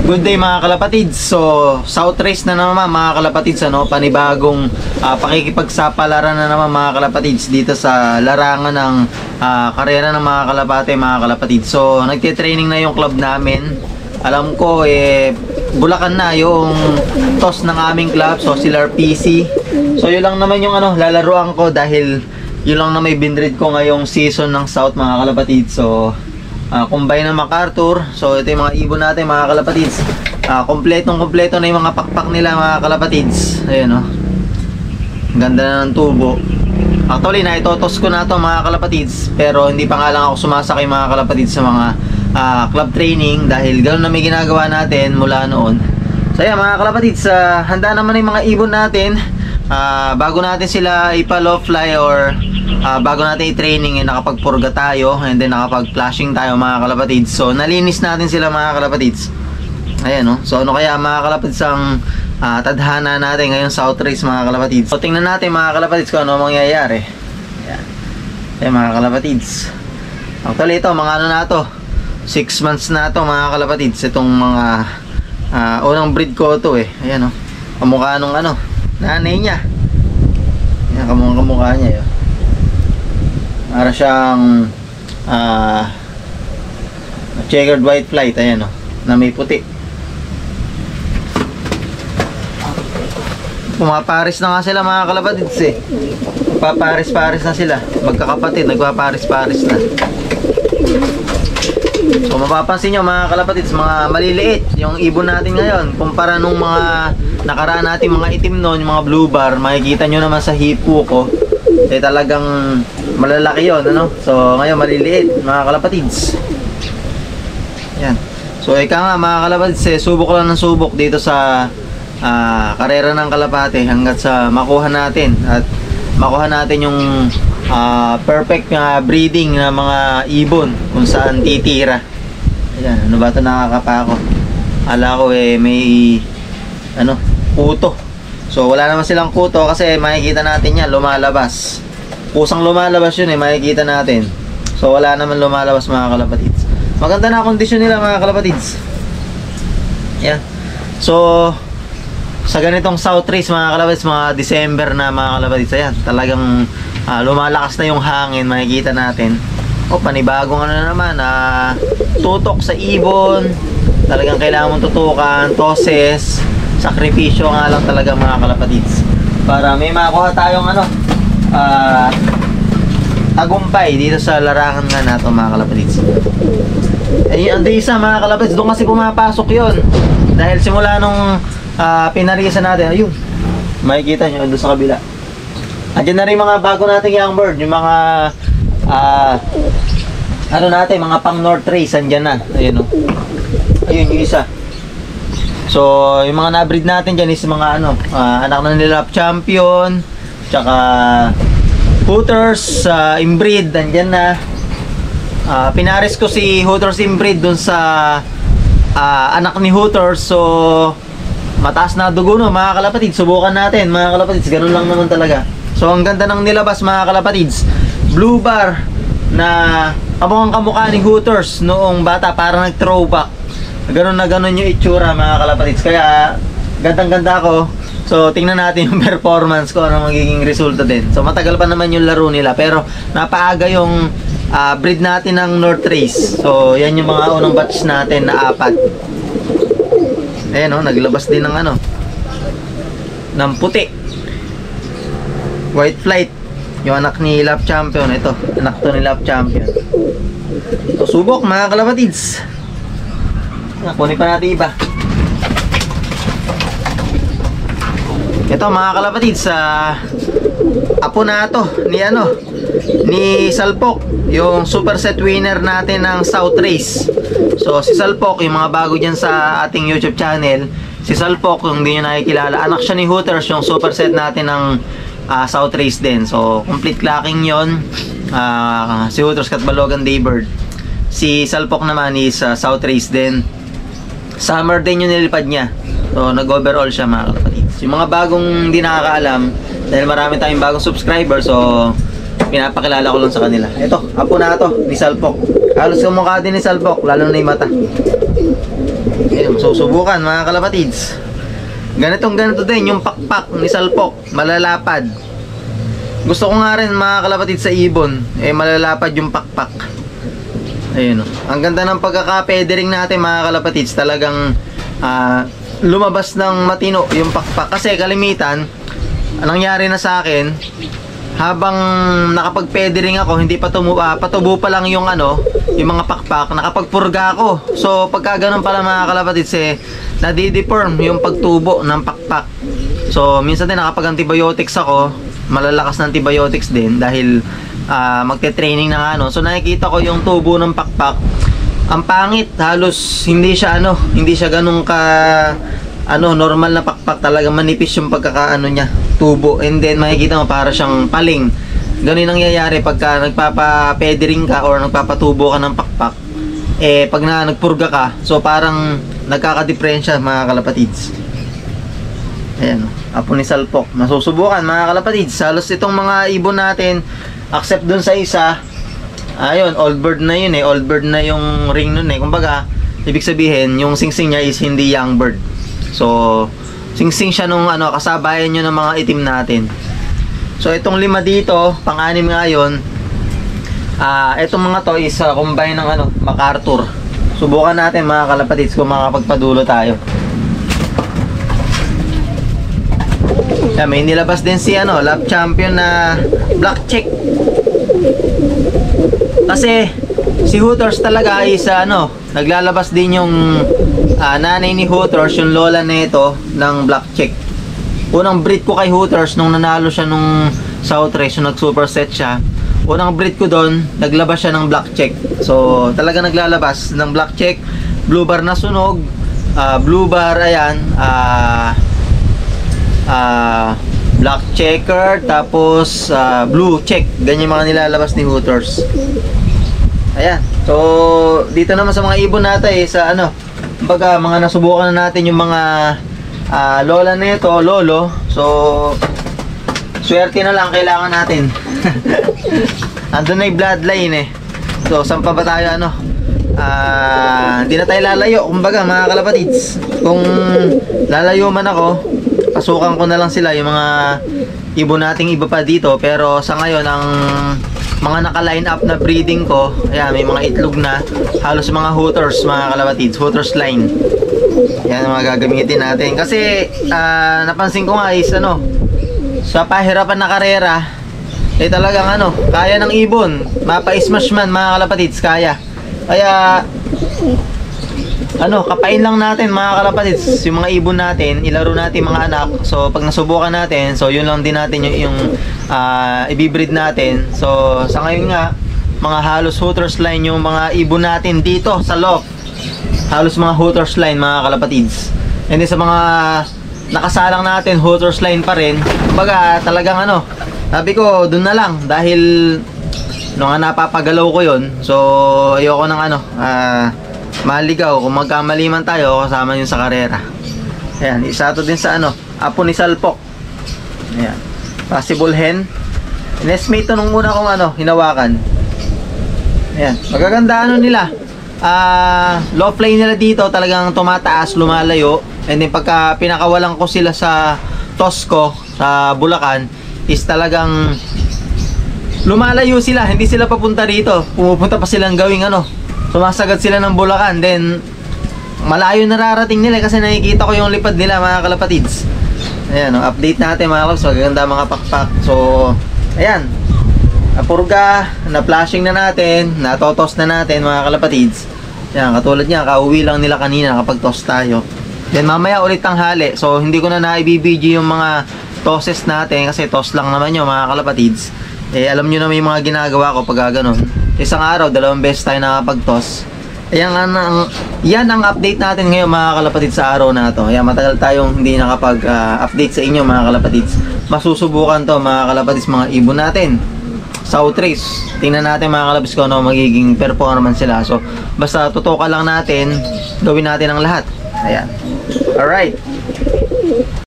Good day mga kalapatids. So, South Race na naman mga kalapatids, ano, panibagong pakikipagsapalaran na naman mga kalapatids dito sa larangan ng karera ng mga kalapate mga kalapatids. So, nagte-training na yung club namin. Alam ko Bulacan na yung toss ng aming club, so sila PC. So, yun lang naman yung lalaruan ko dahil yun lang na may binrid ko ngayong season ng South mga kalapatids. So, combine ng MacArthur. So ito yung mga ibon natin mga kalapatids. Kompleto na yung mga pakpak nila mga kalapatids. Ayan o. Ganda na ng tubo. Actually naitotos ko na to mga kalapatids, pero hindi pa nga lang ako sumasakay mga kalapatids sa mga club training dahil ganoon na may ginagawa natin mula noon. So ayan mga kalapatids, handa naman yung mga ibon natin. Bago natin sila ipa-low fly or bago natin i-training, nakapagpurga tayo and then nakapag-flashing tayo mga kalapatids. So nalinis natin sila mga kalapatids. Ayan no. So ano kaya mga kalapatids ang tadhana natin ngayong South Race mga kalapatids. So tingnan natin mga kalapatids kung ano mangyayari. Ayan. Ayan mga kalapatids. Actually ito mga na to, 6 months na to mga kalapatids. Itong mga unang breed ko to Ayan no. Kamukha nung nanay niya. Ayan, kamukha niya yun. Para siyang checkered white flight. Ayan o, na may puti. Pumaparis na nga sila mga kalapatids Paparis-paris na sila. Magkakapatid, nagpaparis-paris na. So mapapansin nyo mga kalapatids, mga maliliit yung ibon natin ngayon kumpara nung mga nakaraan natin mga itim noon, yung mga blue bar. Makikita nyo naman sa hipo ko talagang malalaki yun, So ngayon maliliit mga kalapatids. Yan. So ika nga mga kalapatids, subok lang ng subok dito sa karera ng kalapate hanggat sa makuha natin at makuha natin yung perfect breeding na mga ibon kung saan titira. Ayan, ano ba ito, nakakapa ako. Ala ko may kuto. So wala naman silang kuto kasi makikita natin yan lumalabas. Kusang lumalabas yun makikita natin. So wala naman lumalabas mga kalapatids. Maganda na kondisyon nila mga kalapatids. Yan. So sa ganitong South Race mga kalapatids, mga December na mga kalapatids, ayan, talagang lumalakas na yung hangin, makikita natin. Panibagong na naman, tutok sa ibon. Talagang kailangan mong tutukan, toses, sakripisyo nga lang talaga mga kalapatids para may makuha tayong tagumpay dito sa larangan nga nato mga kalapatids. Ang isa mga kalapatids, doon kasi pumapasok yon dahil simula nung pinarisan natin, ayun, makikita nyo doon sa kabila. Andiyan na rin mga bago nating young bird, yung mga natin, mga pang North Race, andyan na. Ayun ayun yung isa. So yung mga na-breed natin dyan is mga anak na nila champion, tsaka Hooters inbreed, andyan na. Pinaris ko si Hooters inbreed dun sa anak ni Hooters. So mataas na dugo mga kalapatids. Subukan natin mga kalapatids, ganun lang naman talaga. So ang ganda ng nilabas mga kalapatids, blue bar na kamukha ni Hooters noong bata, parang nag-throwback. Ganun na ganun yung itsura mga kalapatids. Kaya gandang-ganda ko. So tingnan natin yung performance ko, ano magiging resulta din. So matagal pa naman yung laro nila, pero napaaga yung breed natin ng North Race. So yan yung mga unang batch natin na 4. Ayan naglabas din ng ng puti, white flight, yung anak ni Lap Champion. Ito, anak to ni Lap Champion. So subok mga kalapatids. Kunin pa natin iba. Ito mga kalapatids, apo na ito ni Salpok, yung super set winner natin ng South Race. So si Salpok, yung mga bago dyan sa ating YouTube channel, si Salpok, kung hindi nyo nakikilala, anak siya ni Hooters, yung super set natin ng South Race din. So complete clacking yon. Si Hooters Katbalogan Daybird. Si Salpok naman is South Race din. Summer din yung nilipad niya. So nag-overall siya mga kalapatids. Yung mga bagong hindi nakakaalam, dahil marami tayong bagong subscribers, so pinapakilala ko lang sa kanila. Ito, apo na ito ni Salpok. Halos kumukha din ni Salpok, lalo na yung mata. Ayan, susubukan mga kalapatids. Ganito din yung pakpak ni salpok, malalapad. Gusto ko nga rin mga kalapatids sa ibon, malalapad yung pakpak. Ayun, ang ganda ng pagkaka-feathering natin mga kalapatids. Talagang lumabas ng matino yung pakpak. Kasi kalimitan, nangyari na sa akin, habang nakapag-feathering ako, hindi pa patubo pa lang yung yung mga pakpak, nakapagpurga ako. So pagka ganun pala mga kalapatids, nadideform yung pagtubo ng pakpak. So minsan din nakapag-antibiotics ako, malalakas na antibiotics din dahil magte-training na nga. So nakikita ko yung tubo ng pakpak, ang pangit, halos hindi siya hindi siya ganun ka normal na pakpak. Talaga manipis yung pagkakaano niya, tubo. And then makikita mo para siyang paling. Ganun yung nangyayari pagka nagpapa-feathering ka or nagpapatubo ka ng pakpak. Pag nagpurga ka, so parang nagkaka-diferensya mga kalapatids. Ayan, apo ni salpok. Masusubukan mga kalapatids. Halos itong mga ibon natin, except dun sa isa, ayun, old bird na yun old bird na yung ring nun kumbaga, ibig sabihin, yung singsing niya is hindi young bird. So, singsing siya nung kasabayan nyo ng mga itim natin. So, itong 5 dito, pang-anim nga yun. Itong mga to is combine ng MacArthur. Subukan natin mga kalapatids kung makapagpadulo tayo. May nilabas din si lap champion na black check. Kasi si Hooters talaga is naglalabas din yung nanay ni Hooters, yung lola nito ng black check. Unang breed ko kay Hooters nung nanalo siya nung South Race, yung nag superset siya. Unang breed ko doon, naglabas siya ng black check. So talaga naglalabas ng black check, blue bar na sunog, blue bar, ayan, black checker, tapos blue check. Ganyan mga nilalabas ni Hooters. Ayan. So dito naman sa mga ibon natin sa baga mga nasubukan na natin yung mga lola nito, lolo. So swerte na lang kailangan natin. Andun na yung bloodline So saan pa ba tayo hindi na tayo lalayo kumbaga mga kalapatids. Kung lalayo man ako, pasukan ko na lang sila, yung mga ibon nating iba pa dito. Pero sa ngayon, ang mga naka-line up na breeding ko, ayan, may mga itlog na, halos mga Hooters mga kalapatids, Hooters line. Yan ang mga gagamitin natin. Kasi napansin ko nga is sa pahirapan na karera, talagang kaya ng ibon, mapa-smash man mga kalapatids, kaya. Kaya kapain lang natin mga kalapatids yung mga ibon natin, ilaro natin mga anak. So pag nasubukan natin, so yun lang din natin yung ibibreed natin. So sa ngayon nga, mga halos Hooters line yung mga ibon natin dito sa loft. Halos mga Hooters line mga kalapatids. And then sa mga nakasalang natin, Hooters line pa rin. Kumbaga talagang sabi ko dun na lang dahil nung napapagalaw ko yun. So ayoko ng maligaw, kung magkamali man tayo, kasama yun sa karera. Ayan, isa to din sa apo ni salpok. Ayan, possible hen. Inestimate to nung una kong hinawakan. Ayan, magaganda nila. Low play nila dito, talagang tumataas, lumalayo. And then pagka pinakawalan ko sila sa Tosco, sa Bulacan, is talagang lumalayo sila, hindi sila papunta rito. Pumupunta pa silang gawing sumasagad sila ng Bulacan. Then malayo nararating nila kasi nakikita ko yung lipad nila mga kalapatids. Ayan, update natin mga kalapatids. Magaganda mga pakpak. So ayan, napurga, na-flashing na natin, natotos na natin mga kalapatids. Ayan, katulad niya, kauwi lang nila kanina, nakapag-toss tayo. Then mamaya ulit tanghali. So hindi ko na naibibidyo yung mga tosses natin kasi toss lang naman yun mga kalapatids. Alam nyo na may mga ginagawa ko pag ganun. Isang araw, 2 beses tayo nakapag-toss. Yan ang update natin ngayon mga kalapatids sa araw na to. Ayan, matagal tayong hindi nakapag-update sa inyo mga kalapatids. Masusubukan to mga kalapatids, mga ibon natin. South Race. Tingnan natin mga kalapatids kung magiging performance sila. So basta tutukan lang natin, gawin natin ang lahat. Ayan. Alright.